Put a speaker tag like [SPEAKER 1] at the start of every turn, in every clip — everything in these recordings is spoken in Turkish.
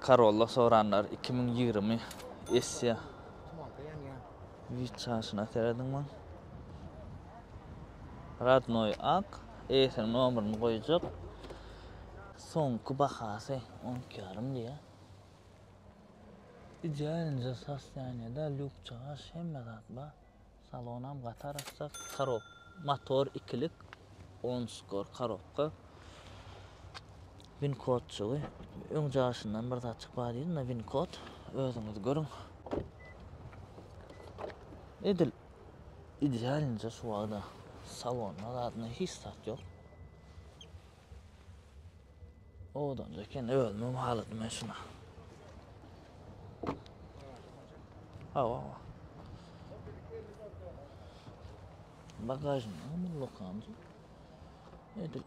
[SPEAKER 1] Corolla soranlar 2020 Esya Vichasına teredim ben. Radnoy ak esenin numarını koyacak. Sonku bahası 10 diye. İdealince sastaniyede lük çağış hemmedat ba. Salonam qatar atsa karop. Motor ikilik 10 skor karopka. Win kod çığı. Ön çağışından bir da çıkpa deydi. Win kod. Özünüz görün. Edil. İdealince şu anda salonda adına hiç sat yok. Odan önceki ölmem halatım ben şuna. Hava. Bagajın ama lokancı. Edil.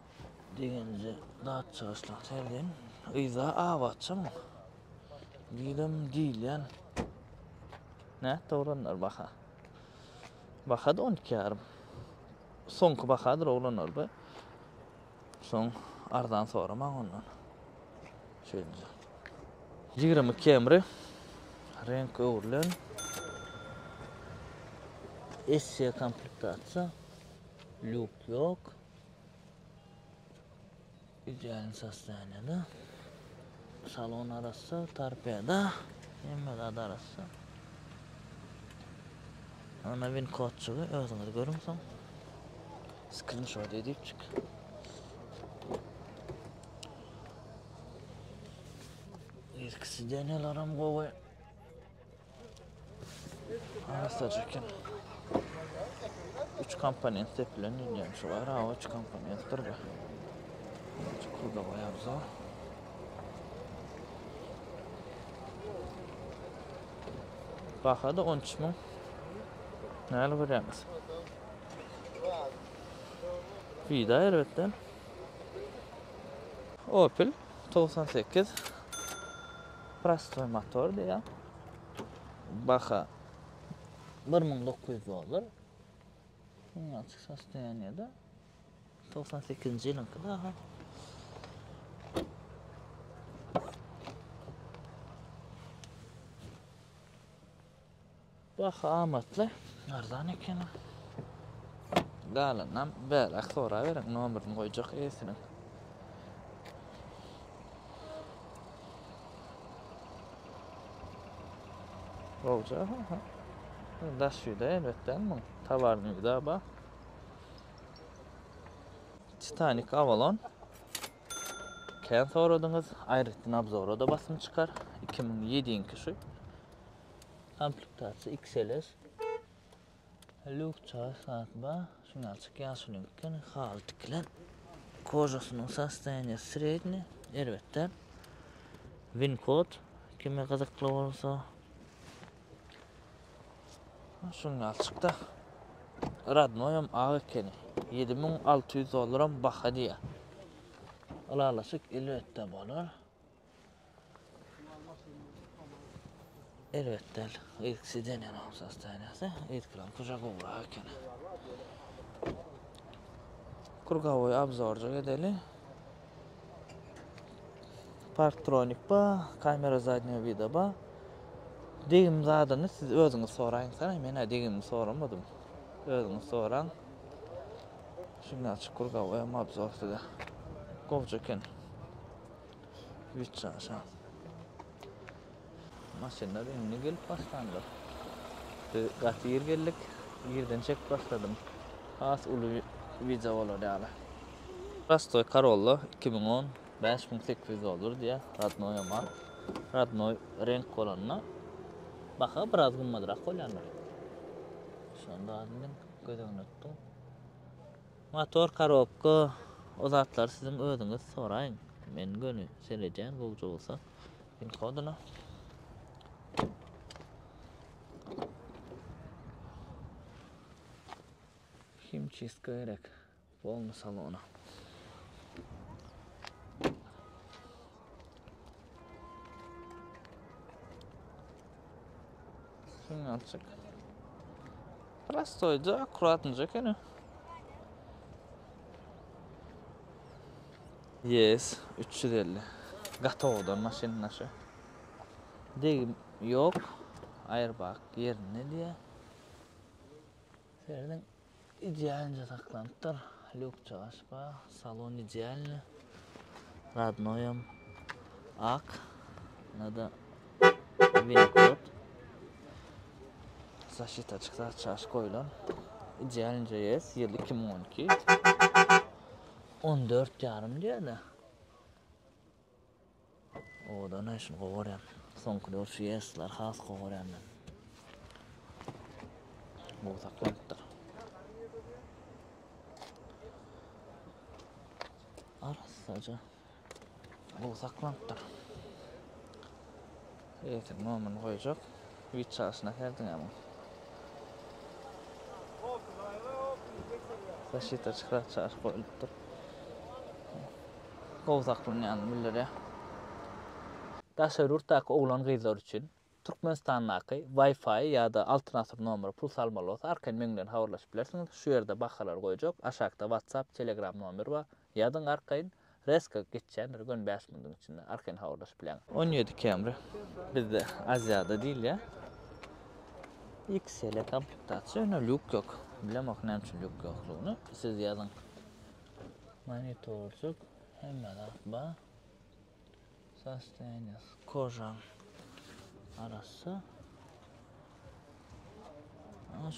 [SPEAKER 1] Degence dağıt çalışlar terden. İza avatçam. Dilim değil yani. Ne? Doğranlar baka. Baka da 12 yarım. Sonku bakadır oğlanlar be. Son ardan sonra man ondan. Şöyle. 20 Camry. Renk öğürlen. Esya komplektatsa. Lük yok. İdealin sastaniyede. Salon arası tarpiyada. Emmede arası. Ana win kod çığı. Özünüz görün son. Screenshot edip çık. İlkisi denelerim kovuyor. Arası çekin. 3 komponent tepkilerini yani şu var. Ha 3 komponenttir be. Kurda bayağı zor. Bakada 13 min. Neyle veremez. Vida elbette. Opel 98. Prastoy motor diye. Baka 1900 olur. Bunun açık sastaniyede 98 yılın kadar. Baka amatlı. Nereden ekene? Galanam belak sonra verin numarını koyacak esinin. Olacak ha. Daşıyı da elbette mi? Tavarını bir daha bak. Titanic Avalon. Kent uğradınız. Ayrıca nabza da basım çıkar. 2007 kişi. Komplektatsı XLS. Lük çağı saat ba. Şunu açık yansınınken haltıklen. Kojasının sastaniyesi sredni. Elbette. Win kod. Kime kazıklı olursa. Şunu açık da. Radnoyam ağı keni. 7600 dolarım baka diye. Alalaşık elbette olur. Elbette. İlkisi denen hastanesi. İlk plan kucak uğrağı keni. Kurgavoy abzorca gedeli. Parktronik ba, kamera zadniya vida ba. Degim zadını siz özünüz sorayın sana. Men degimni soramadım. Özünüz soran. Şimdi açık kurgavoy abzorca da. Kovcaken. Vitçaşa. Maşinler önüne gelip başlandı. Gatı yer geldik. Yerden çek başladım. Az ulu viza olur yani. Prastoy Corolla 2010 5800 olur diye Radnoy ama Radnoy renk kolonuna baka biraz gümmadırak koyanlar. Şu anda adından gözünü tuttum. Motor karopka o zatlar sizin özünüz sorayın. Men gönü sereceğin bolca olsa bin koduna. Kim çizgi gerek? Bolma salona. Şunu açık. Prastoyca akkuratınca kene. Yes, 350. Gatoğdan maşinin aşı. Degim yok. Airbag yerine diye. Serden idealce saklanıptır. Lük çalışpa, salon idealni. Radnoyam ak. Nada Winnicott. Защита çıksa çaş koyulan. İdealce yes. Yıl 2012. 14 yarım diye de. Oda ne işin kovaran. Sonkulu şu yesler has kovaran. Bu saklanıptır. Arasaca. Bu saklanıptır. Evet, normal koyacak. Viçasına geldin ama. Защита çıkar çaş koyuluptur. Kovzaklanyan bildir ya. Daşarurtak oğlan gıyzar üçün Türkmenistan'daki Wi-Fi ya da alternatif numara pul salmalı olsa arkan menüden havarlaşıp bilersiniz. Şu yerde bakalar koyacak. Aşağıda WhatsApp, Telegram numara var. Yadın arkayın Reska geçeceğin gün 5 minutun içinde arkan havarlaşıp bilen. 17 kamera. Bizde Asya'da değil ya. XL komplektasyon lük yok. Bilemek ne için lük yokluğunu. Siz yazın. Monitorsuk hemen atma. Sustainers kojan arası.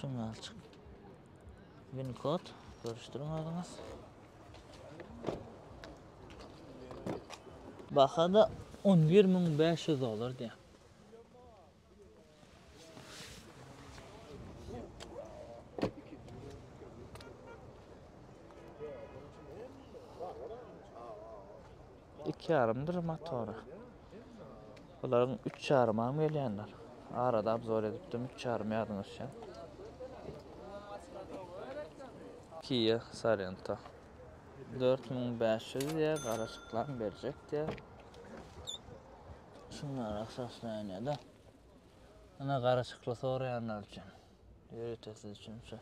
[SPEAKER 1] Şunu açık. Winnicott görüştürün aldınız. Bakada 11.500 olur diye. İki yarımdır motoru. Bunların 3 yarıma mı geliyorlar? Arada abzor ediptim 3 yarım yardınız şu an. Kia Sorento. 4500 diye karışıklar verecek diye. Şunlar asaslanıyor da. Ana karışıklı sorayanlar için. Yürütesiz için şu.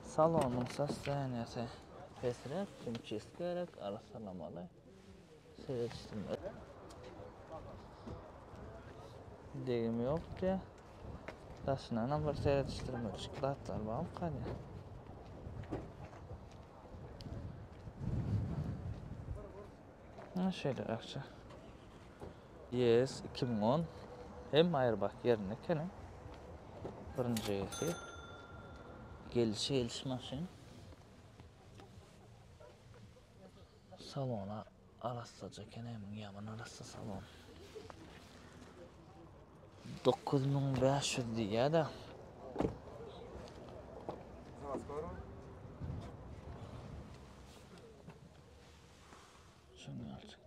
[SPEAKER 1] Salonun saslaniyası. Pesrek, çünkü iskerek, arasalamalı. Seyretiştim. Degim yok diye. Taşınan ama seyretiştirme çıklatlar bağım kalıyor. Şöyle akça. Yes 2010. Hem Airbag yerine kelim. Birinci yesi. Gelişi maşin. Salona arasacak hem yaman arasa salon. 9500 diye de. Şunu artık.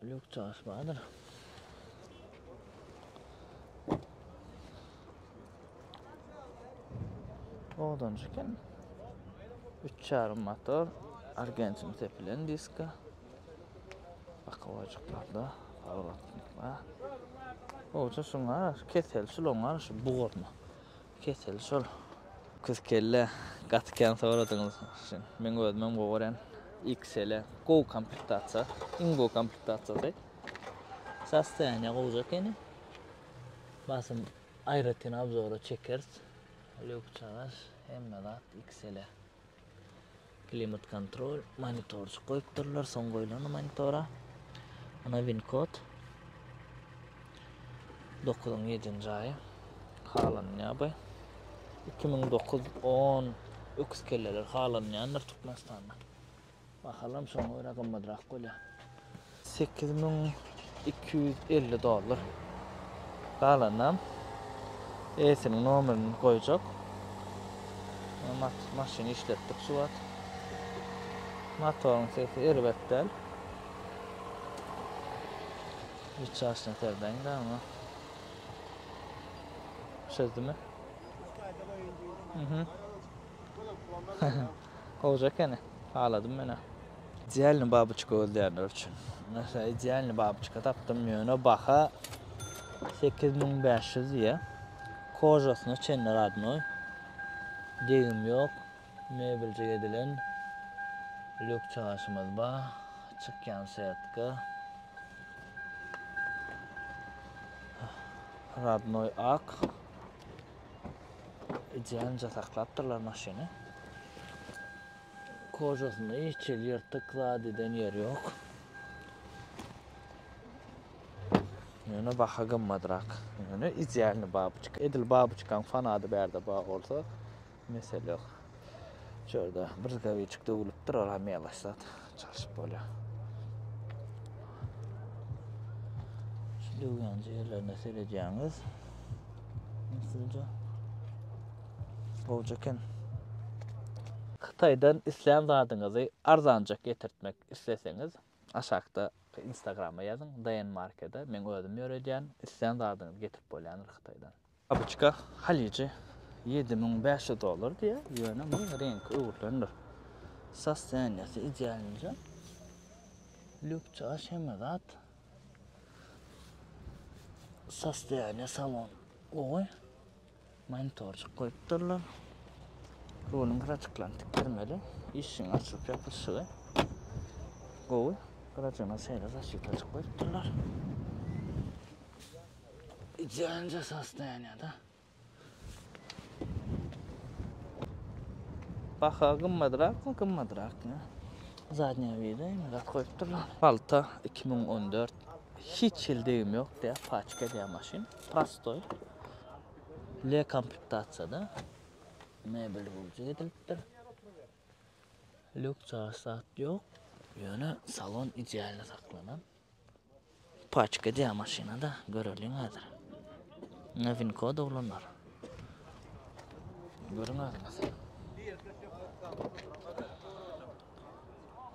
[SPEAKER 1] Lük çalışmadır. Oradan çıkan 3 yarım motor. Argentin tepilen diska. Bakavacıklarda parlatma. Oca şunlar kesel şunlar şu buğurma. Kesel şol. Kız kelle katken soradınız. Şimdi men gözmem boğuran XL Go komplektatsiya, Ingo komplektatsiyasi. Sastanya olacak yani. Basım ayrıtın abzoru çekeriz. Lük çalış hemmelat XL. Climate control monitor koyup dururlar son koyulanı monitora. Ana Winnicott 9-7 ayı halannya bu 2009-10 öküz kelleler halanyanlar Türkmenistan'da. Bakalım son rakam madrak koyla. $8250. Halanam esinin numaranı koyacak. Maşını işlettik şu at. Motorun sesi elbette. Hiç çalışına terden de ama. Çözdü mü? Olacak yani. Ağladım ben ha. İdealini babıçık oldu yani için. Mesela idealini babıçıka taptım yöne baka 8500 diye. Kojasını çenler adını. Degim yok. Mebelce edilen. Lük çalışımız var. Çıkan seyahatka. Radnoy ak. Canca saklattırlar maşini. Kocasında hiç yırtık zadeden yer yok. Yani baha gımmadrak. Yani izlerini babuçka. Edil babuçkan fanadı berde bağ olsa mesele yok. Şurada bir gavi çıktı ulup dur ola melaşsat. Çalışıp oluyor. Şimdi uyanca yerlerine sereceğiniz. Nasılca? Bolcaken. Xitaydan İslam zadınızı arzancak getirtmek isteseniz aşağıda Instagram'a yazın. Dayan markada men özüm öğreteceğim. İslam zadınızı getirip bolyanır Xitaydan. Babuçka halici $7,500 diye yöne bu renk uğurlanır. Sastaniyası idealince lükçe aşamadat sastaniye salon oy monitörcük koyupdurlar. Rolun graçıklantık girmeli. İşin açıp yapışı. Oy gracına seyraz açıp koyupdurlar. İdealince sastaniyede. Baha gımmadrak mı gımmadrak ya? Zadniyevide mi rat koyupdurlar. Balta 2014. Hiç ildiğim yok diye paçka diye maşin. Prostoy. L komplektasyada mebel bulcu edilipdir. Lük saat yok. Yani salon idealine saklanan. Paçka diye maşina da görülün hazır. Nevin kod olanlar. Görün hazır.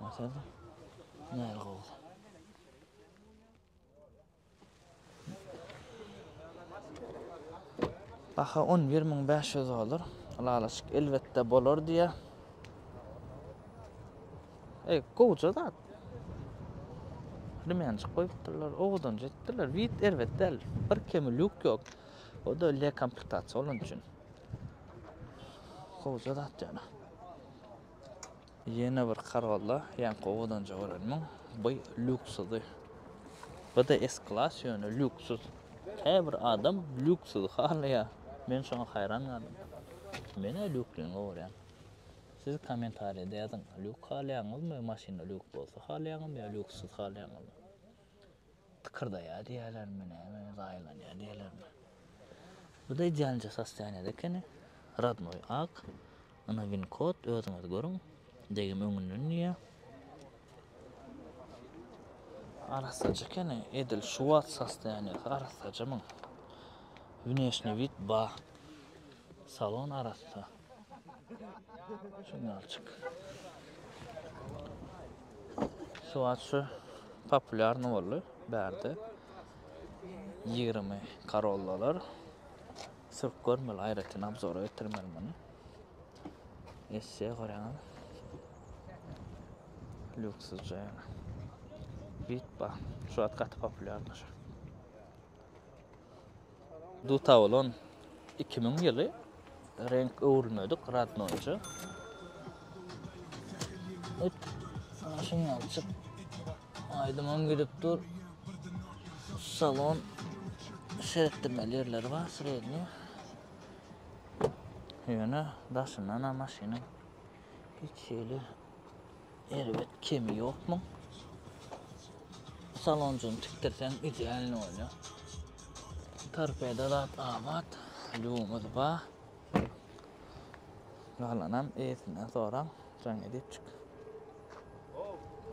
[SPEAKER 1] Mesela ne oldu? Baha $11,500. Alalaşık elbette bolor diye. Kovuca da. Rimenci koyupdurlar, oğudan jettiler. Vit elbette el. Bir kemi lük yok. O da L komplektasyon olan için. Kovuca da jana. Yine bir karvalla yan kovudan jağıranmın. Bu lüksüdü. Bu da S-Class yönü lüksüz. Her bir adam lüksüz halaya. Men şuna hayran kaldım. Mene lüklüğün oğuran. Siz komentariyada yazın. Lük halayanız mı? Maşina lük bolsa halayanız mı? Lüksüz halayanız mı? Tıkırda ya diyeler mi ne? Zaylan ya diyeler mi? Bu da idealince sastaniyedeki Radnoy ak. Ana win kod özünüz görün. Degim öňünden niye? Arasaca kene edil şuvat sastaniyesi arasaca mı? Внешний вид ba. Salon arası. Şunu alçık. Şuvat şu popüler nolu berdi. 20 Corollalar. Sırf görmeli ayretin abzora ötürmeli bunu. Esse koyan. Lüksüzce yani. Bit ba. Şu at katı popülerdir. Duta olan 2000 yılı renk uğurluyorduk Radnoy'cu. Evet. Şunu alçıp aydıman gidip dur. Salon seyrettirmeli yerleri var sürekli. Yöne daşından amaşının hiç şeyli elbet kemi yok mu? Saloncunu tiktirsen idealini oluyor. Tarpeda da avat, lüğümüz var. Galanam eğitimden sonra can edip çık.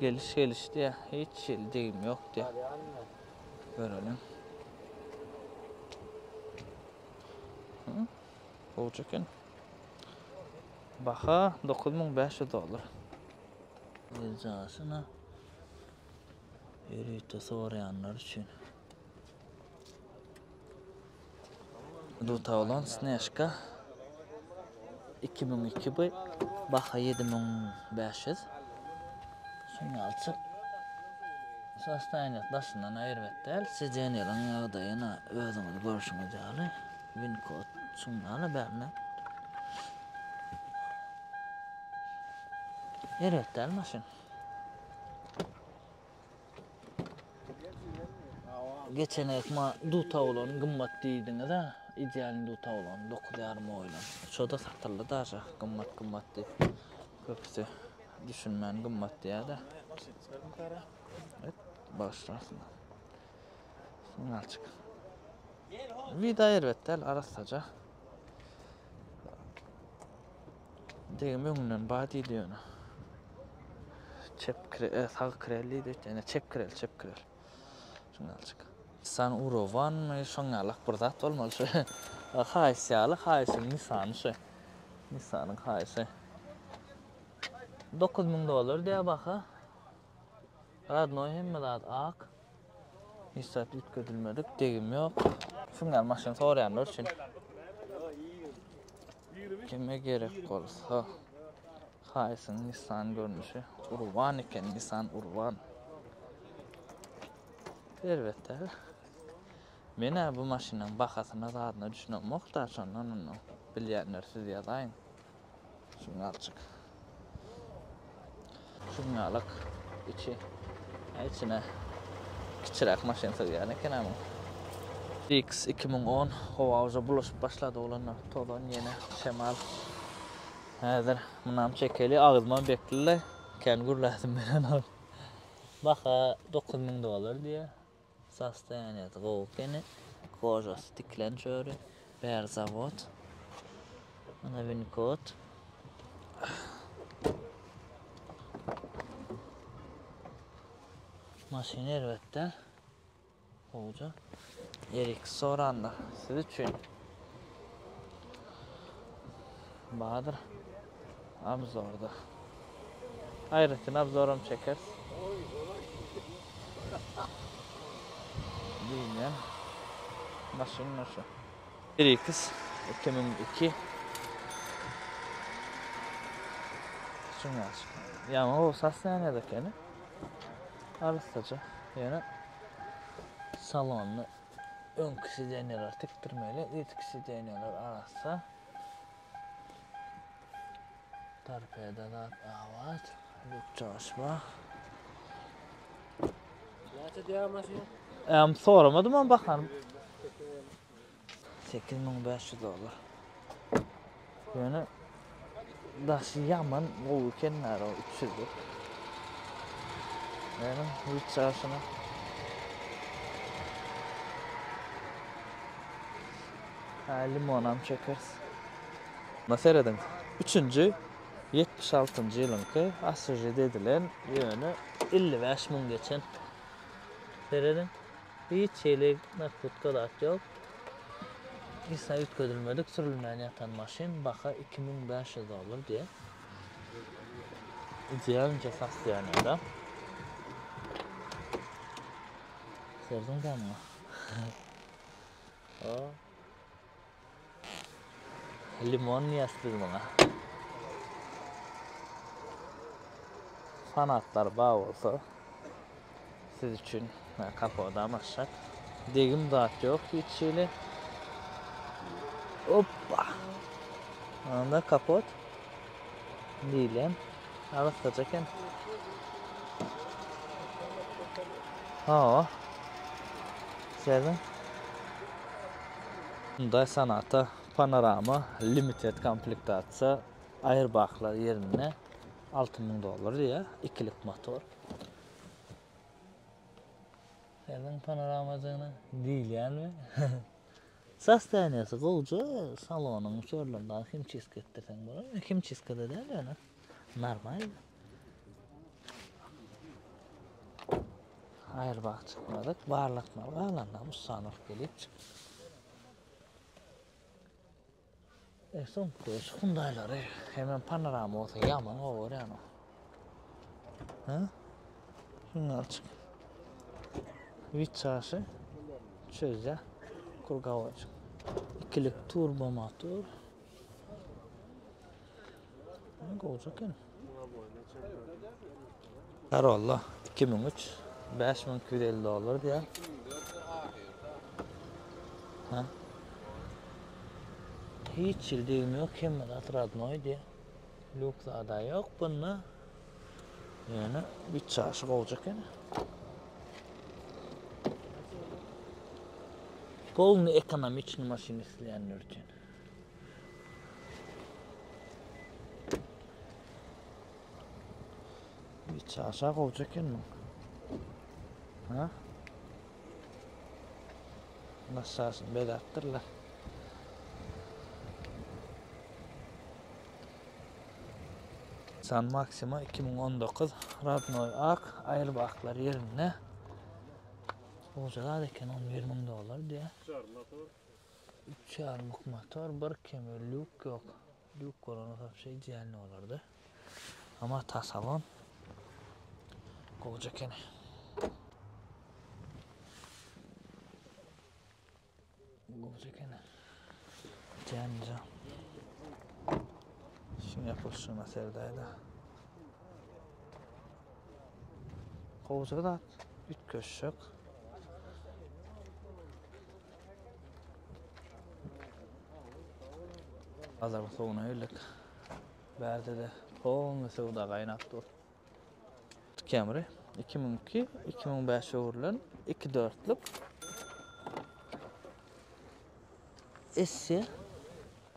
[SPEAKER 1] Geliş diye hiç şey deyim yok diye. Görelim. Olacakın. Baha $9,500. Ecasına erite sorayanlar için. Duta olan Sneshka 2002 boy. Baha $7,500. Şunu alçıp sastaniyet daşından ayırvettel. Sizden yılın ağdayına özünüz görüşünüz alı. Win kod şunlarla berine. Ayırvettel maşın. Geçen ekma duta olan gımmat diýdiňiz ha. İdealini duta olan 9,5 oylan. Şoda satyldy daşa gımmat diýip. Köpüsi düşünmän gımmat diýär-de. Evet, başlarsın. Şunu açık. Vida elbettel arasaca. Degim öňünden badi diýýär. Sağ krelli diýär. Çep krel. Şunu açık. Sen urovan mı şoňalak bir zat bolmaly şu. Haýsyaly, haýsyň Nissan şu. Nissan'ın haýsy. $9,000 diýe baka. Radnoy hemme zat ak. Nissan ütküdülmedik, degim ýok. Şunlar maşyn soraýanlar üçin. Kime gerek bolsa. Haýsyň Nissan görnüşi. Urban eken Nissan Urban. Elbette. Mene bu maşynyň bakasyna zadyna düşünýär. Muhtaç onu bilýänler siz ýazaýyn. Şunu açyk. Şunňalyk içine kiçirek maşyn sığýan eken ama. X 2010 howa bulaşıp başlady olanlar. Todan ýene şemal. Häzir munam çekeli agzman beklile. Kengür lazım menen al. Baka $9,000 diye. Sastayaniyatı goğukeni. Kojası tiklen çöre. Ber zavod. Ana vinkot. Maşin elbette. Hoca. Erik soranda. Siz üçün. Bahadır. Abzorda. Hayretin abzorum çeker. Bilmem. Maşın nasıl? Erikis 2002. Şunu açık. Yani o saslanıyorduk yani. Arıstaca. Yani salonlu ön kişi deniyorlar tiktirmeli. İlk kişi deniyorlar arasa. Tarpeda da avat. Çalışma. Soramadım ama bakalım. $8,500. Yani daşı yaman o kenara o 300. Yani hiç çarşına. Limonam çekeriz. Nasıl edin? 3. 76. yılınki asırcı dedilen yönü 55.000 geçen. Seyredin. Hiç şeylik narkotika da yok. İsa ütküdülmedik sürülmeyen yatan maşin baka $2,500 diye. İdealınca saslayan adam. Serdin de mi? Limon yastırdım ona. Fanatlar bağ olsa siz için kapıda amaçlar. Degim dağıt yok hiç şeyle. Hoppa. Anda kapot. Değilim. Arastacakken. Ha. Serdin. Bunda sanata panorama limited komplektatsiya airbaglar yerine $6,000 diye ikilik motor. Serdin panoramadığını değil yani. Sastaniyası golca salonun çörlerinden kim çizgi ettirsen bunu? Kim çizgi de değil yani. Normal. Airbag çıkmadık. Bağırlatmalı. Bağlanmamış sanıf gelip son koş hundayları hemen panorama olsa yaman olur yani. Ha? Şunu açık. Vitçası çözce kurgavacı. İkilik turbo motor. Ne olacak yani? Corolla 2003 $5,250 diye. Ha? Hiç ildiğim yok. Hemen Radnoy diye. Lüks ada yok bununla. Yani bir çarşı olacak yani. Polny ekonomiczny mashinistler için. Hiç aşağı olacak mi? Ha? Nasılsın bedattırlar. San Maxima 2019 Radnoy Ak Airbag'lar yerine olacak eken $11.000 diye. 3.5 motor, bir kemer lük yok. Lük korona şey diyenli olurdu. Ama tasalon olacak ene. Olacak ene. Diyenli. Şimdi yapılışına sevdaydı. Olacak da 3 köşk. Azar soğuna öylük. Berde de polny sevda kaynaktı. Camry 2002-2005 uğurlan 2.4'lük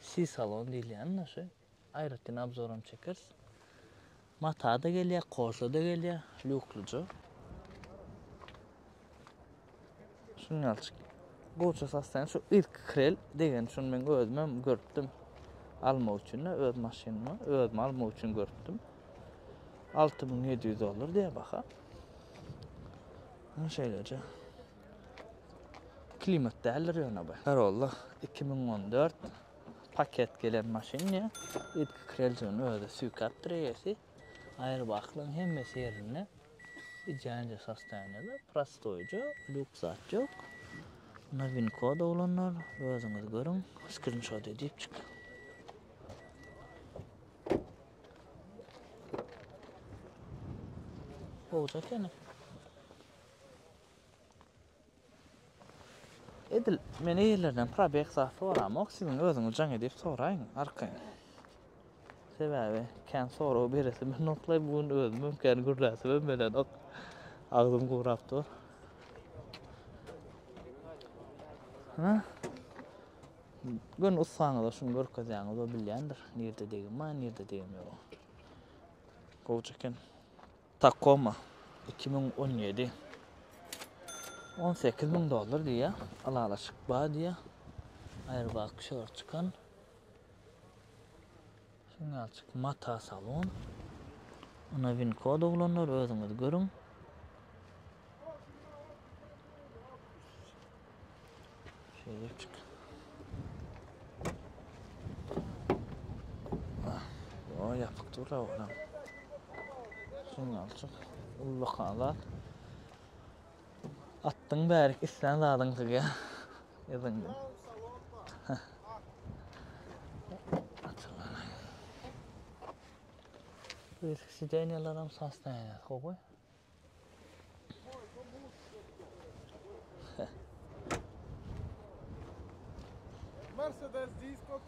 [SPEAKER 1] C salon değil yani şey. Ayrıca nabzorum çekeriz. Mata da geliyor, korsa da geliyor, lüklucu. Şunu alçık. Goça sastan şu ilk krel degen şunu ben özmem gördüm. Alma üçün öz maşinimi özüm alma üçün gördüm. $6.700 diye baka. Şeylerce. Klimat değerleri yana bak. Herhalde 2014 paket gelen maşin ya. İlk krelcinin özü sükat direyesi. Airbag'ların hemmesi yerine icanca sastanede prastoycu, lüksat yok. Navin kod olanlar özünüz görün. Screenshot edip çık. Olacak yani. Edil, meni yerlerden probek saatı var ama sizin özünüz can edip sorayın arkayın. Sebebi, kan soru o birisi ben notlay bunu özümüm kan gurlası ben belen ok ağzım kuraptı. Ha? Gün ussanı da şunu görkezyanız o bilyendir. Nerede deyim var, nerede deyim yok. Kovçaken. Tacoma 2017 $18.000 diye alalaşık bağ diye Airbag şöyle çıkan şimdi açık mata salon ona win kod olanlar özünüz görün şöyle çık o yapık dur la oğlum şimdi açık ulukanlar attın bärik islen zadın kıya yazın eskisi denyalarım sastanya koy Mercedes disco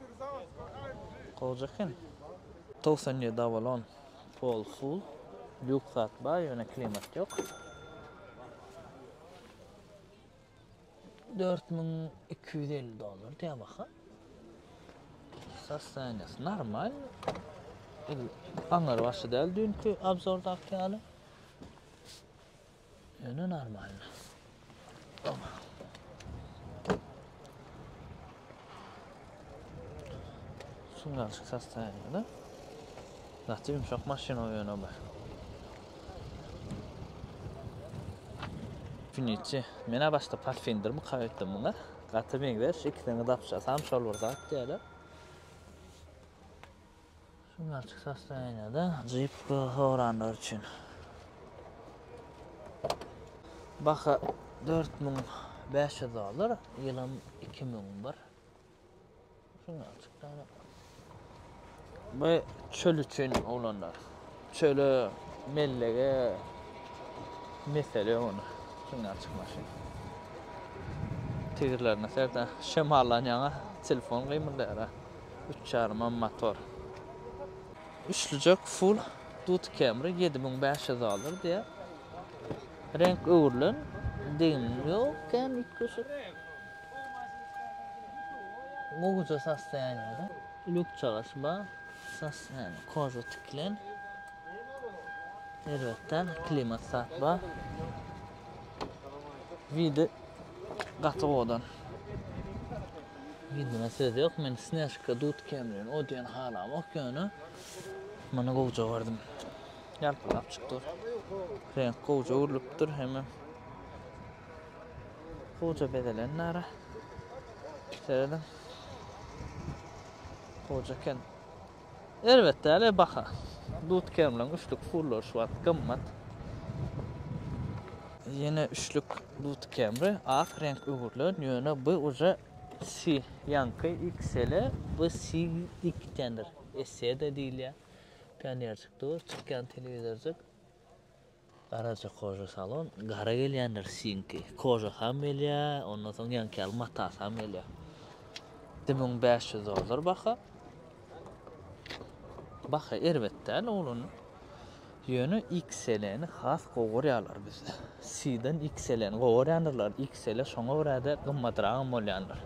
[SPEAKER 1] kojakin 90 davalon full lüksat ba yöne klimat yok $4.250 diye bakın. Sastanyası normal. Anlar başı değil dünkü abzordaki hali. Yönü normal. Şundan çık sastanyada. Zaten yumuşak maşina o yönü var. Finici. Mena başta Pathfinder mi kayıttım buna. Katı bengiler. İki tane dapşasam şol var zaten diyelim. Şundan açık sastanyada Jeep oranlar için. Baka $4.500 yılım 2001. Şundan açık tane. Bu çöl için olanlar. Çölü mellege mesele onu. Şundan açık maşin. Tigirlerine serden şemallan yana telefon kıyımırlara. 3.5 motor. Üçlücük full dut Camry $7.500 diye. Renk uğurlan değil yok kan ilk köşe. Goğuca sostoyaniyada lük çalışma yani koza tiklen elbette klimat satma vidi gatı odan vidi meselesi yok men snashka dut kemren o diyen halam ok yönü mana goğuca vardım yalpalap çıktı renk goğuca urluptur hemen goğuca bedelen nara seyredin goğuca ken elbette hele baka dut kemren üçlük fullor şu at gımmat yine üçlük dut kemre ak renk uğurlu yöne bu uca si yankı x'le bu si diktendir S de değil ya piyanercik dur çıkan televizorcuk araca koca salon gara gelyendir sinki koca hamilya ondan sonra yankı almatas hamilya $1500 baka elbette oğlunun yönü XL'ni has qoğuryalar bizde. C'den XL'ni qoğuryanırlar. XL şoňa görä-de gymmatragan bolýandyr.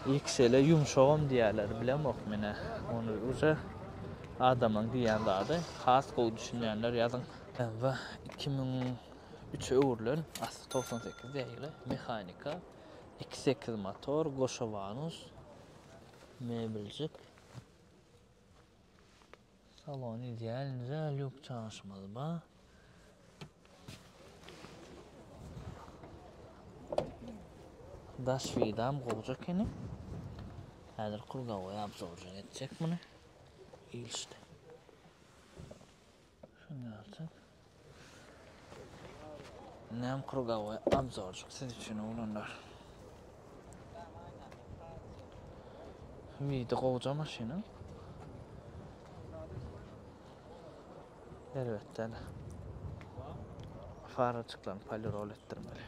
[SPEAKER 1] XL yumşagam diýerler, bilemok mene. Onu uza adamyň diýen zady has gowy düşünýänler ýazyň. We 2003 öwürlen 98 diýili mehanika 2.8 motor, goşa vanus, mebelcik. Salon ideal, güzel yok çalışmadı ba. Daş vidam olacak yine. Hazır kurgavaya absorpsiyon edecek bunu. İyi işte. Şunu yapacak. Nem kurgavaya absorpsiyon siz için olanlar. Vida kovuca maşını. Elbette. Faracıklarını palirol ettirmeli.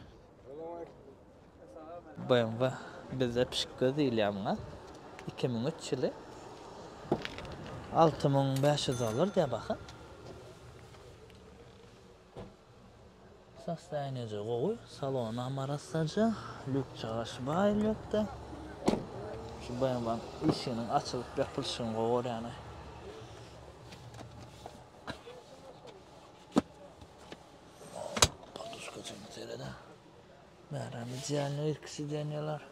[SPEAKER 1] BMW bize pişikö değil ya 2003 yılı $6500 diye bakın. Sostoyaniyece gowy, salon amarassaca, lük çağış baylıkta. Şu BMW işinin açılıp yapılışını gower yani. Patuşka çimserede. Merhemi diyenler ikisi deniyorlar.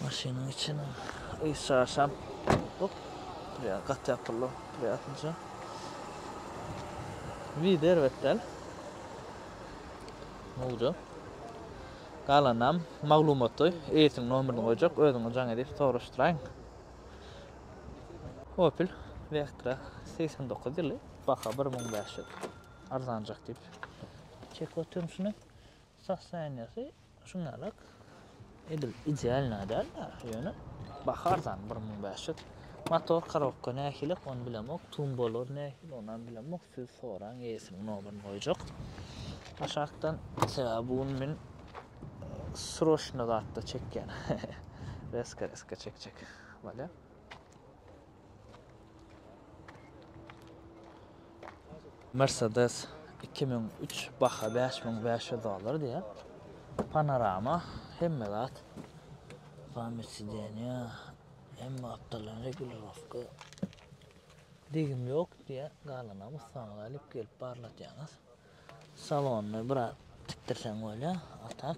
[SPEAKER 1] Maşının içine ısırsam hop buraya kat yapılır buraya atınca vider vettel ne olacak? Kalanam maglumatı eğitim numarini koyacak ödünü can edip soruşturayım. Opel Vectra 89 yılı baka 1500 arzanacak deyip çek atıyorum şunu sostoyaniyası şunlarlık edil ideal nadal yönü bakarzan 1500 motor karokka näkilik onu bilemok tumbolor näkil onan bilemok siz soran esin numarini koyacak aşaktan sebabun min sroşna da çekken reska çekecek böyle Mercedes 2003 baka $5500 diye panorama hemme zat famisi deniyor hemme aptalın regularofka digim yok diye galanamız sana alıp gelip parlatyanız salonunu bira tiktirsen öyle atak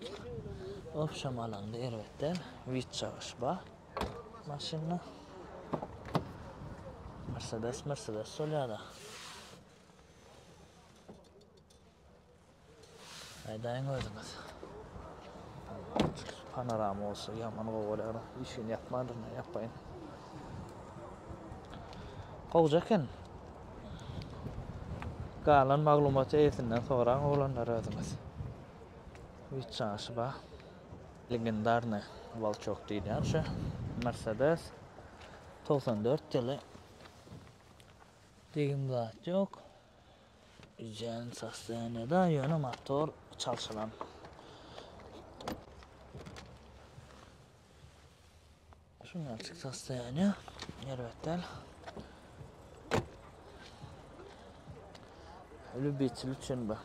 [SPEAKER 1] opşam alanda elbette vit çağış ba maşinna Mercedes solyada Aydayın özünüz panorama olsa yaman gowalar işini yapmadığını yapayın. Qowjaken galan maglumatı etinden soran oğlanlar özünüz. Viçaşba legendarny Valchok diýýär şu Mercedes 94 yılı degim zat yok. Jen sostoyaniyada yönü motor çalşılan. Şunu açık sostoyaniya elbette. Любитель için bu.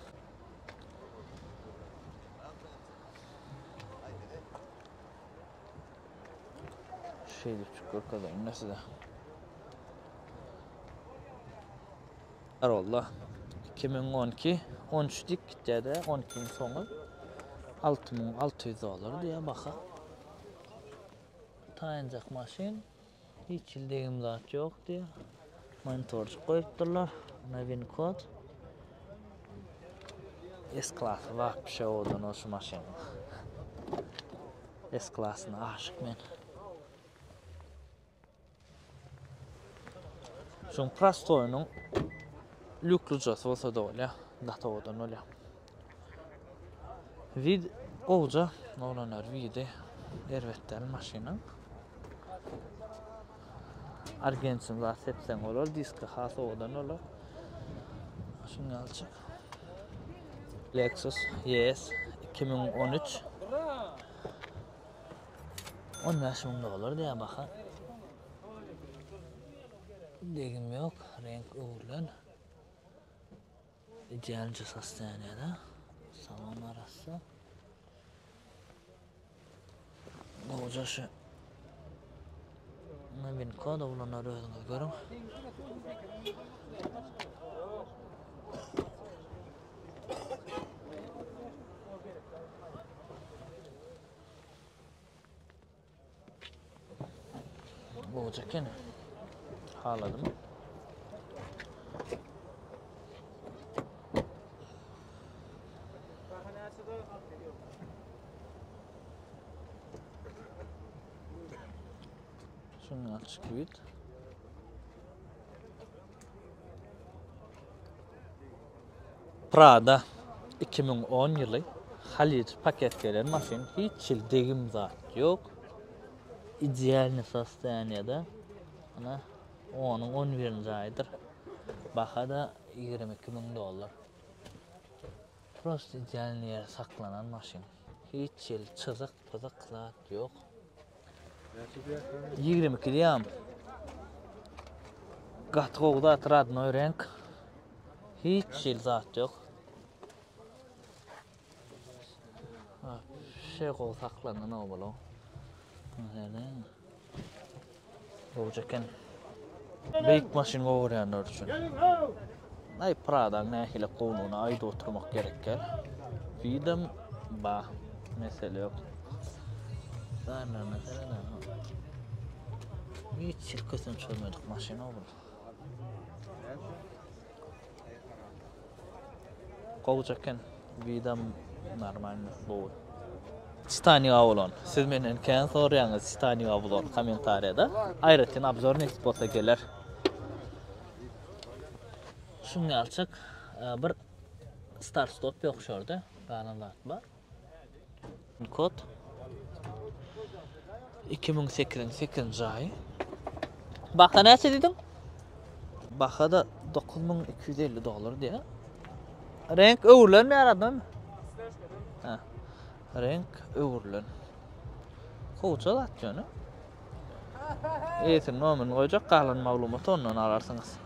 [SPEAKER 1] şeydi çıkıyor nasıl da. Corolla 2012 13 dikde 12'nin sonu 6600 dolar diye baka. Tayancak maşin hiç ildiğim zat yok diye. Monitörcü koyupdurlar. Navin kod. S-Class var bir şey oldu o şu maşin. S-Class'ına aşık men. Şun Prastoy'nun lüklucası olsa da öyle. Data odan öyle. Vid olca olanlar vidi ervettel maşina. Argentin zat sepsen olur. Diski hası odan olur. Şunu alacak. Lexus ES 2013 15.000 dolar diye bakın. Degim yok, renk uğurlan. İdealci hastanede. Salon arası. Hoca şu. Navin kod olanları özüne görün. Hoca kim? Haladım. Şunu açık vid. Prada 2010 yılı Haliç paket gelen maşin hiç ildiğim zat yok. İdeal hastanede. Ana onun 11. aydır. Baha da 22.000 dolar. Prost ideal yer saklanan maşin. Hiç il çızık zat yok. 22 diyam. Gatgoğda atradnoy renk. Hiç il zat yok. Şey kol saklanan o bolo. Bojaken. Büyük maşin öğrenenler için. Ay Prada'nın nehile konuna ayda oturmak gerekir. Vidam ba mesele yok. Sana mesela ne? Hiç şirketin çözmedik maşin olur. Bojaken vidam normal bu. Stani avlon. Siz menen kan soruyanız Stani avlon komentariyada. Ayrıca abzor ne spota gelir. Şunu alçak bir start stop yok şurada. Kanallar var. Kod 2008 ayı. Baka ne dedim? Baka da 9250 dolar diye. Renk öğürlen mi aradım? Ha. Renk öğürlen. Koçal atıyorsun. Eğitim nomen koyacak kalan malumatı ondan ararsınız.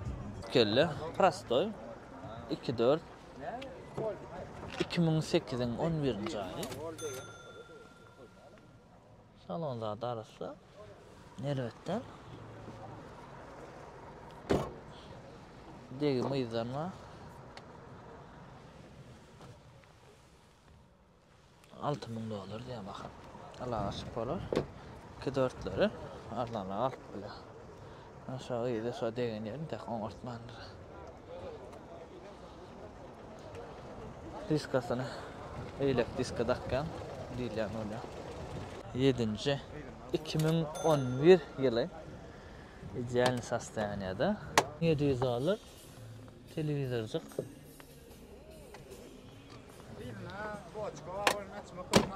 [SPEAKER 1] Kelle Prastoy 24 2008'in 11. ayı. Salonda da arası. Nereden? Degi mıydanma 6.000 dolar diye bakın. Allah'a aşık olur. 2-4'leri Allah'a alt bile. Aşağı iyi de sonra degen yerin tek 10 ortmandır. Diskasını eylek diska dakkan değil yani öyle. 7. 2011 yılı İdeal hastanede 700 dolar televizorcuk.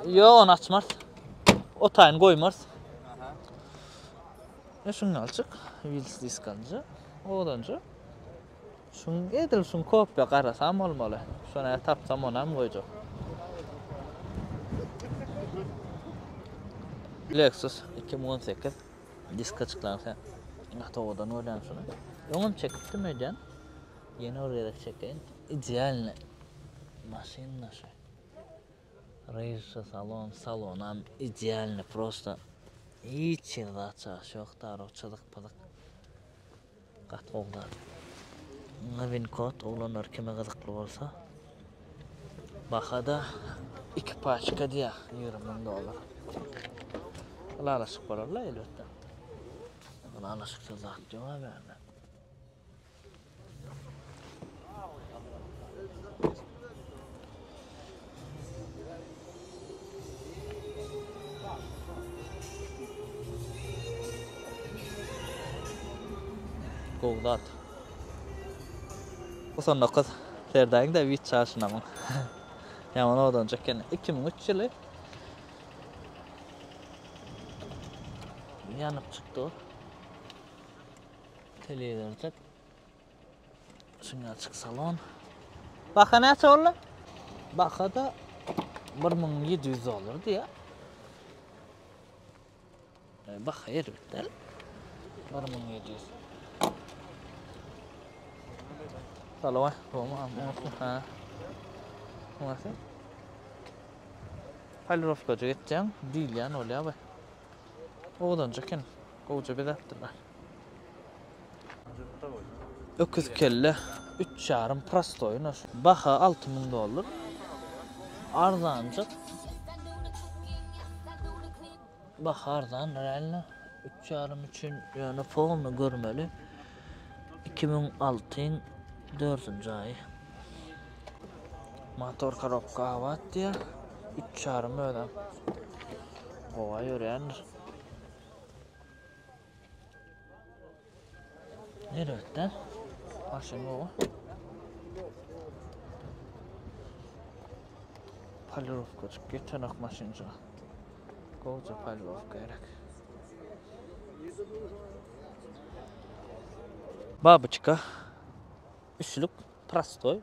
[SPEAKER 1] Yo onu açmaz. O tayin koymaz. Şunu alçık. Wheels diskancı. Odanca. Şunu edil şunu kopya qarasam olmalı. Şuna tapsam onam koyacak. Lexus 2018 diska çıklansa. Hatta odan oradan şunu. Yolum çekiptim öden. Yeni oraya çekeyim. İdeal maşin naşı. Reis salonam idealny просто Hiç yerde açığı yok. Darı çıdık pıdık. Kat oldu. Navin kod oğlanlar kime kızıklı olsa. Bakada 2 paçka diye 20 dolar. Alaşık parayla elbette. Alaşık zat cevap verdi. Goğdat. O sonra kız Serdayın da bir çarşınamın. Yani onu odan çekken 2003 yılı yanıp çıktı o. Televizorda şuna açık salon. Baka ne oğlum? Baka da 1700 olurdu ya. Baka yer bitler. 1700. Salon Roma ha. Nasıl? Halrofkaca gideceğim. Değil yani öyle abi. Oğlan çekin. Kovuca bir ettiler. Öküz kelle 3 yarım prosto oynar. Baha 6000 dolar. Arzancık. Baha arzan realne 3 yarım için yani fonunu görmeli. 2006'ın 4. ayı. Motor korobka avat diye 3 yarım ödem. Ova yürüyendir. Nere ötten? Maşın ova. Palirovka çık geçen ak maşınca. Kovuca palirovka gerek. Babıçka. Üçlük prastoy.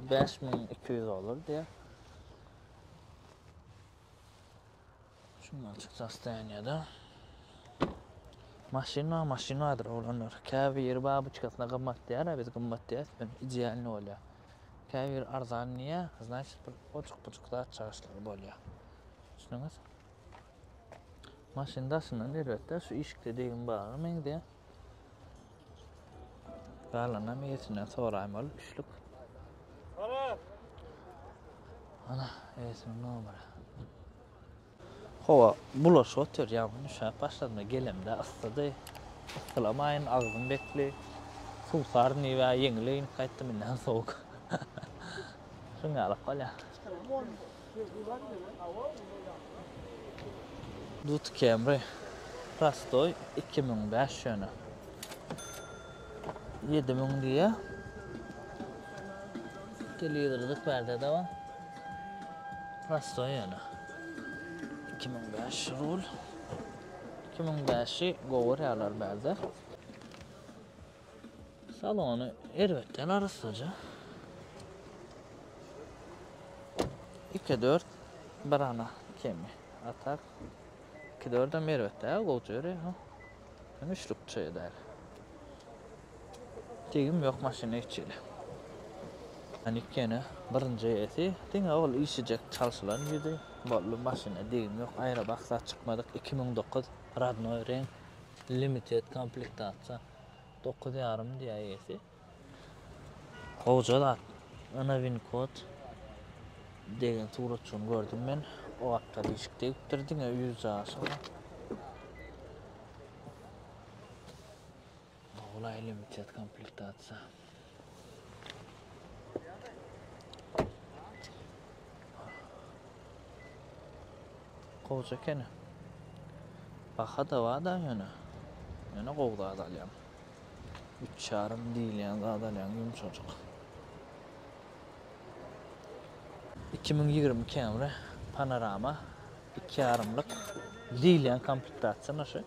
[SPEAKER 1] 5200 olur diye. Şundan çıkacağız Staniya'da. Maşinadır olanlar. Kavir babıçkasına kımmat diyer, biz kımmat diyer. Ben idealini oluyor. Kavir arzan niye? Значит, buçuk daha çalışları oluyor. Düşününüz. Maşindasından elbette şu işikte deyin bağırım en diye. Bağlana meyetinden sorayım ol, üçlük. Ana, esim ne olur? Hova bulaş otur ya bunu şu an başladım gelimde ısıdı. Islamayın ağzım bekli. Su sarni ve yengleyin kayıttı minden soğuk. Şunu alıp kal ya. Dut Camry. Prastoy 2005 yönü. 7000 diye. Televizorluk verdi de var. Prastoy yönü. 2005 rul. 2005'i govur yerler verdi. Salonu ervetten arasıca. 2-4 barana kemi atar. 2-4'den mervette golcuyor ya. Ben üçlük çayı der. Tegim yok maşine içiyle. Yani kene birinci eti. Dine oğul işecek çalışılan yedi. Bollu maşine degim yok. Ayrı baksa çıkmadık. 2009 Radnoy renk limited komplektatsa 9,5 diye eti. Hoca da ana win kod degen tuğrutçun gördüm ben. O hafta değişik deyiptirdin ya 100 aşağı. Olay limited komplektatsa. Kovuca kene. Baka da var da yani. Yani kovda adalyan. 3 yarım değil yani adalyan yumuşacık. 2020 Camry Panorama 2 yarımlık değil yani komplektasyon nasıl?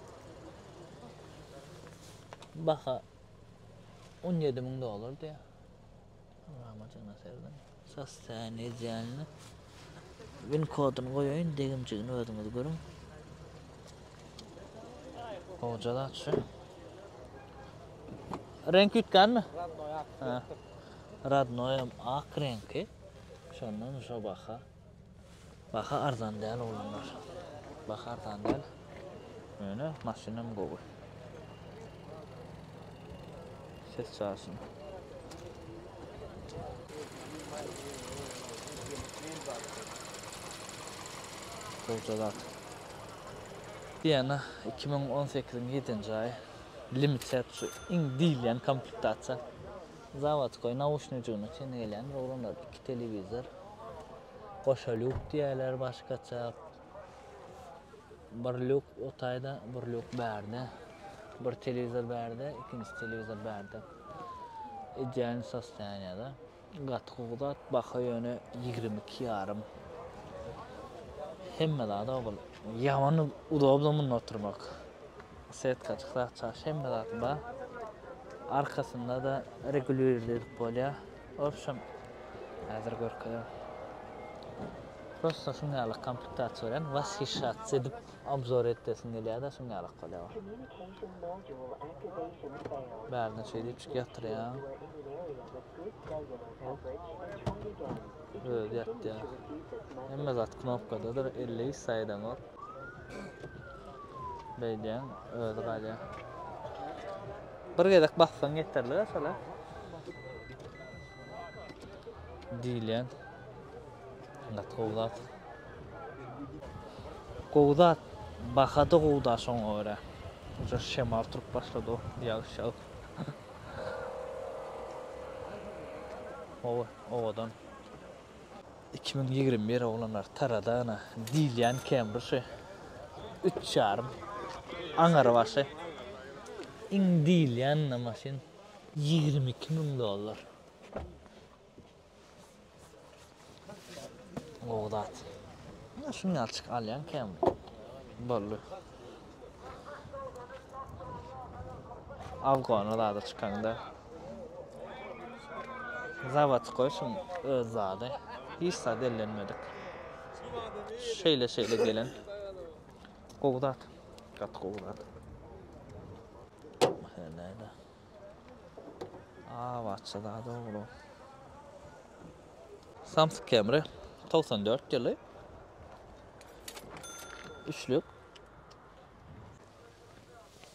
[SPEAKER 1] Baka 17.000 dolar diye. Ramazan'a serdim. Sastane ziyanını. Win kodunu koyayım, degimciğini ödünüz görün. Hocada açıyor. Renk yutkan mı? Radnoy ak renki. Şondan şu baka. Baka arzan değil olanlar. Baka arzan değil. Öyle maşinam gowy. Ses çalsın. Kocalar. Diana 2018'in 7. ayı limited İngilizce komplektatsiya. Zavodskoy naushnichini çenegelen roğlanlar 2 televizor. Qoşaluk diýerler başgaça. Bir luk otayda, bir luk bärde. Bir televizor bärde, ikinci televizor bärde. Ideal sostaniyada. Gatqudat baha ýöne 22 yarım. Hemmede da ol. Yamanı udoblumun oturmak. Set kaçıkta çaş hemmede ba. Arkasında da regularly bolya. Option hazır görkaya. Prosta şungalyk komplektatsiýa bilen vasişat edip obzor etdesin gelýär-de şungalyk bolýar. Bärne şey diýip çıkýatdyr ya. Ýatdy. Hemme zat knopkadadyr 50 saýdan ol. Beýlen öýdi galýa. Bir gedek bassaň ýeterli şola. Diýlen. Gatqulat. Qowdat bahada qowda soňra. Uca şemal turup başlady o ýagşaw. Owadan 2021 oglanlar taradana Diýlen Cambridge 3 yarım aňara başy. Iň Diýlen maşyn $22.000. Qowdat. Şunu açık alyan Cambridge. Bolly. Afganlar da çıkanda. Zavod koysun özade. Hiç sadellenmedik. Şeyle gelen. Qowdat. Gat qowdat. Nerede? Vatçada doğru. Samsung Camry 94 ýyly. Üçlük.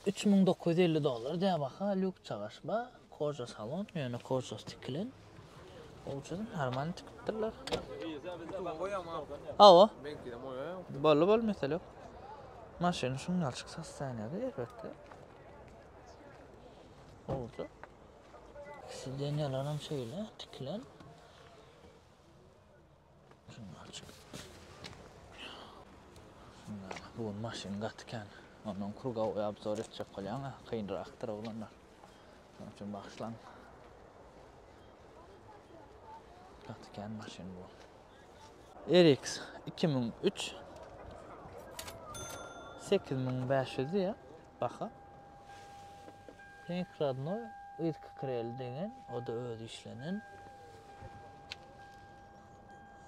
[SPEAKER 1] $3.950 diye baka lük çağışma. Koca salon, yani koca tiklen. Olçadan normal tiktirler. Awa. Bol mesele. Maşyn şunu alçık sastaniyada elbette. Oldu. Sizden yalanım şöyle tiklen. Şunu alçık. Bu maşyn gatken. Onun kurga obzor etjek bolýan, kynrakdyr oglanlar. Şonuň üçin başlan. Gatken maşyn bu. RX 2003 8500 ya. Baha. Renk radno ırkı krel degen, o da öz işlenen.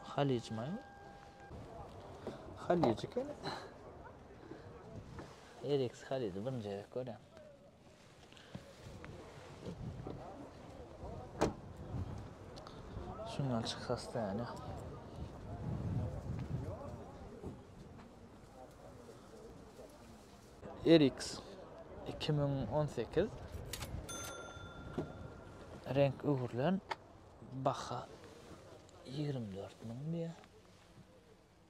[SPEAKER 1] Halic mi? Halic kene. RX Halid'i birinci görem. Şundan çıksasta yani. RX 2018 renk uğurlan baha 24.000 diye.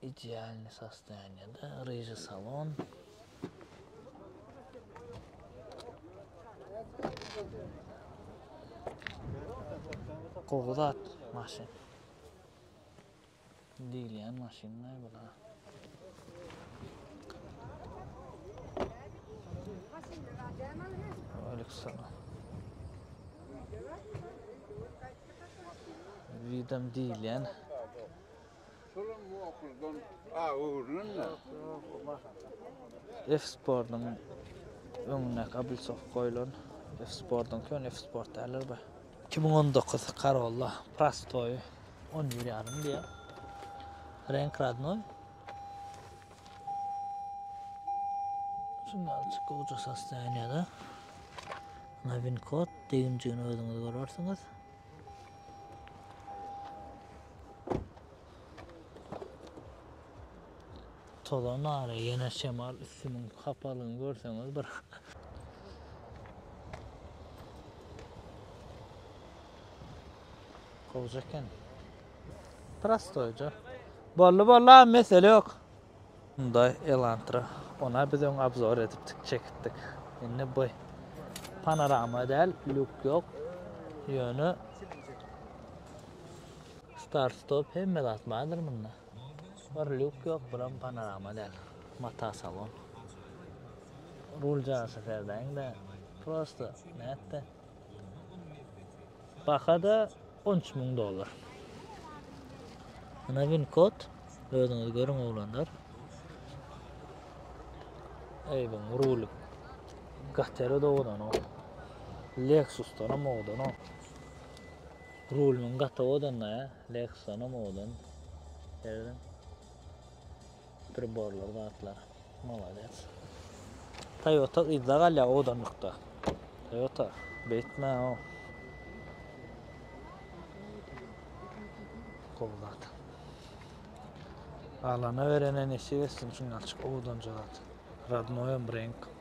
[SPEAKER 1] İdealni sostaniyada reji salon. Qowdat maşyn. Diýlen maşynlar bular. Aleksandr. Vidam diýlen. F-Sport'un öňüne kabil sok koýulan. F-Sport'un kön F-Sport derler be. 2019 Karolla Prastoy 11 yarım diye. Renk radnoy. Şunu açık uca sostaniyada. Novin kod deyimciğini özünüz görürsünüz. Todan ara yine şemal üstümün kapalını görseniz bir kovacakken prastoyca bolla mesele yok. Bunda Elantra ona biz onu abzor edip çekittik. Yine bu panorama değil, look yok. Yönü start stop hem atmadır bunda. Var look yok, buram panorama değil. Mata salon. Rulca seferden de prosto nette. Bakada $13.000. Ana win kod ödünüz görün oğlanlar. Eyvin ruluk. Gahteri da odan o. Lexus'tan ama odan o. Rulun gata odan ya. Lexus'tan ama odan. Yerden. Priborlar da atlar. Молодец. Toyota izlegal ya odanlıkta. Toyota. Bitme o. Kovlat. Alana verene nesi versin çünkü açık odancalat. Radnoyan Brink.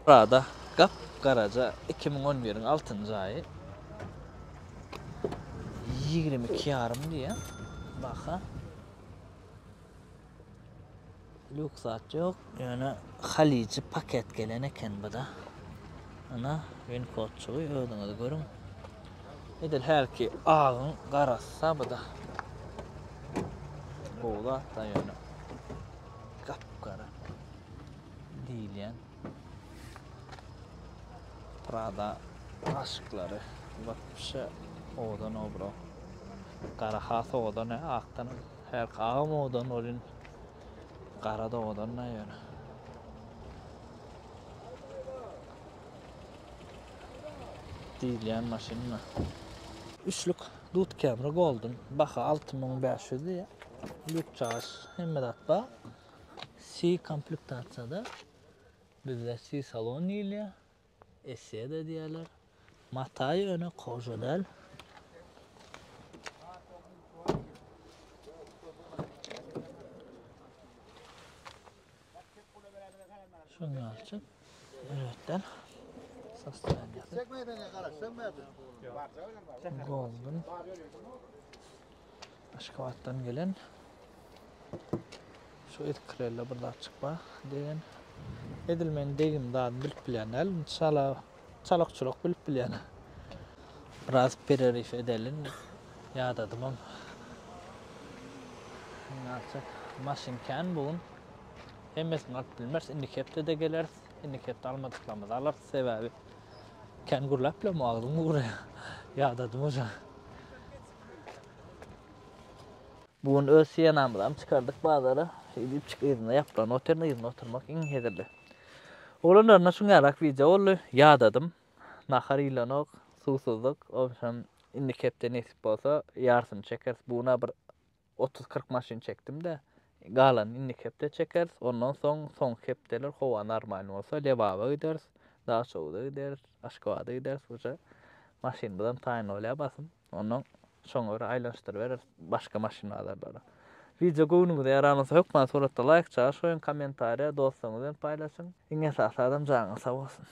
[SPEAKER 1] Burada Gap Garaja 2011'in 6. ayı 22 yarım diye baka lüksat yok yani Halici paket gelen eken bu da ana win kodçuğu ödünüz görün edil her ki ağın qarassa bu da boğula da yani Gap Gara değil yani Prada aşkları bak bir şey odan o bro qara xasa odan ne aqtan her qağım odan olun qarada odan ne yani değil yani maşinna üçlük dut kamera golden baxa 6500 diye lük çağış hem datba C komplektatsiyada bizde C salon ile Esye de diyorlar. Matayı öne kocadan. Şunu alacağım. Öğretmen. Sastaniyası. Golden. Aşkavattan gelen. Şu etkilerle burada çıkma. Deyin. Edilmeyen deyim daha bilip bilenel. Çalak bilip bilenel. Biraz pererif edelim. Ya dedim ama. Artık maşinken bugün. Hemmesini alıp bilmez. Indikepte de gelir. Indikepte almadıklarımız alır. Sebebi. Ken gurlapla mı aldın buraya? Ya dedim hocam. Bugün öz siyanamdan çıkardık bazıları. Gidip çıkıyordun da yapılan oturma oturmak en hedirli. Olanlarına şungarak video oldu. Ya dedim. Naharıyla nok, susuzluk. O zaman indikepte nesip olsa yarsın çekeriz. Buna bir 30-40 maşin çektim de. Galan indikepte çekeriz. Ondan son kepteler hova normal olsa Levava gideriz. Daha çoğuda gideriz. Aşkova'da gideriz. Maşin budan tayin olaya basın. Ondan sonra aylanıştır verir. Başka maşin alırlar. Video görünümüzde yaranırsa hükmen suratda like çağır. Şoyun komentariya dostlarınızdan paylaşın. İnge sağ adam canı sağ olsun.